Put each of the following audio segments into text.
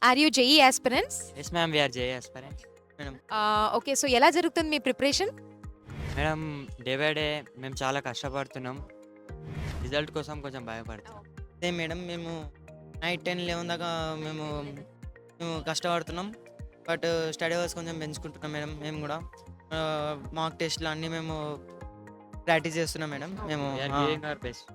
Are you JE aspirants? Yes ma'am, we are JE aspirant madam. Okay. So ఎలా జరుగుతుంది మీ preparation? Madam, day by day మేము చాలా కష్టపడుతున్నాం. రిజల్ట్ కోసం కొంచెం భయపడుతున్నాం. అదే మేడం, మేము నైట్ 10, 11 దాకా మేము కష్టపడుతున్నాం. బట్ స్టడీ అవర్స్ కొంచెం పెంచుకుంటున్నాం మేడం. మేము కూడా మాక్ టెస్ట్లు అన్నీ మేము ప్రాక్టీస్ చేస్తున్నాం మేడం. మేము వీఆర్ గివింగ్ అవర్ బెస్ట్.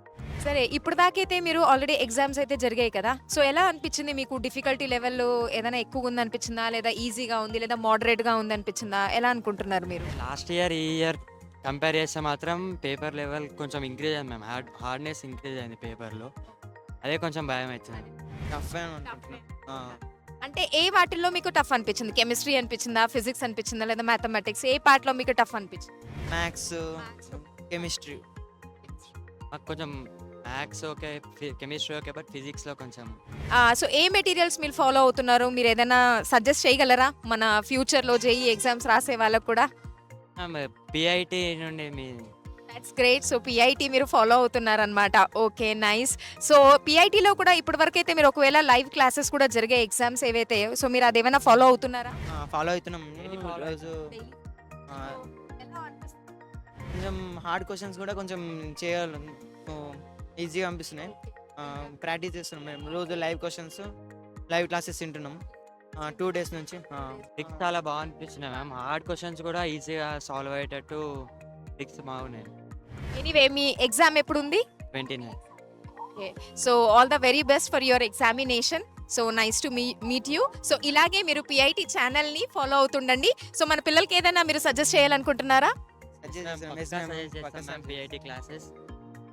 సరే, ఇప్పుడు దాకైతే మీరు ఆల్రెడీ ఎగ్జామ్స్ అయితే జరిగాయి కదా! సో ఎలా అనిపించింది మీకు? డిఫికల్టీ లెవెల్ ఏదైనా ఎక్కువగా ఉందనిపించిందా? లేదా ఈజీగా ఉంది? లేదా మోడరేట్‌గా ఉందనిపించిందా? ఎలా అనుకుంటున్నారు మీరు? లాస్ట్ ఇయర్ ఈ ఇయర్ కంపేర్ చేస్తే మాత్రం పేపర్ లెవెల్ కొంచెం ఇంక్రీజ్ అయింది మ్యామ్. హార్డ్నెస్ ఇంక్రీజ్ అయింది పేపర్లో. అదే కొంచెం భయం అవుతుంది. టఫ్ అని అనుకుంటున్నాం. అంటే ఏ వాటిల్లో మీకు టఫ్ అనిపించింది? కెమిస్ట్రీ అనిపించిందా? ఫిజిక్స్ అనిపించిందా? లేదా మ్యాథమెటిక్స్ ఏ పార్ట్‌లో మీకు టఫ్ అనిపించింది? Maths, chemistry. మాకు కొంచెం maths okay, chemistry okay, but ఫిజిక్స్లో కొంచెం సో ఏ మెటీరియల్స్ మీరు ఫాలో అవుతున్నారు? మీరు ఏదైనా సజెస్ట్ చేయగలరా? మన ఫ్యూచర్‌లో జేఈ ఎగ్జామ్స్ రాసే వాళ్ళకి కూడా? పిఐటి నుండి మీ దట్స్ గ్రేట్. సో పిఐటి మీరు ఫాలో అవుతున్నారనమాట. Okay, nice. సో పిఐటిలో కూడా ఇప్పటివరకైతే మీరు ఒకవేళ లైవ్ క్లాసెస్ కూడా జరిగే ఎగ్జామ్స్ ఏవైతే, సో మీరు అదేమైనా ఫాలో అవుతున్నారా? ఫాలో అవుతున్నాం. రోజు కొంచెం హార్డ్ క్వశ్చన్స్ కూడా కొంచెం చేయాలి, ఈజీగా అనిపిస్తున్నాయి. ప్రాక్టీస్ చేస్తున్నాం మేము. రోజు లైవ్ క్వశ్చన్స్, లైవ్ క్లాసెస్ వింటున్నాం 2 days నుంచి. ట్రిక్స్ చాలా బాగా అనిపించినాయి మ్యామ్. హార్డ్ క్వశ్చన్స్ కూడా ఈజీగా సాల్వ్ అయ్యేటట్టు ట్రిక్స్ బాగున్నాయి. ఎనీవే, మీ ఎగ్జామ్ ఎప్పుడుంది? 29. Okay. So all the very best for your examination. So nice to meet you. So ఇలాగే మీరు పిఐటి ఛానల్ని ఫాలో అవుతుండండి. సో మన పిల్లలకి ఏదైనా మీరు సజెస్ట్ చేయాలనుకుంటున్నారా? పిఐటి క్లాసెస్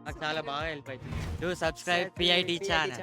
మాకు చాలా బాగా హెల్ప్ అవుతుంది. Do subscribe PIT channel.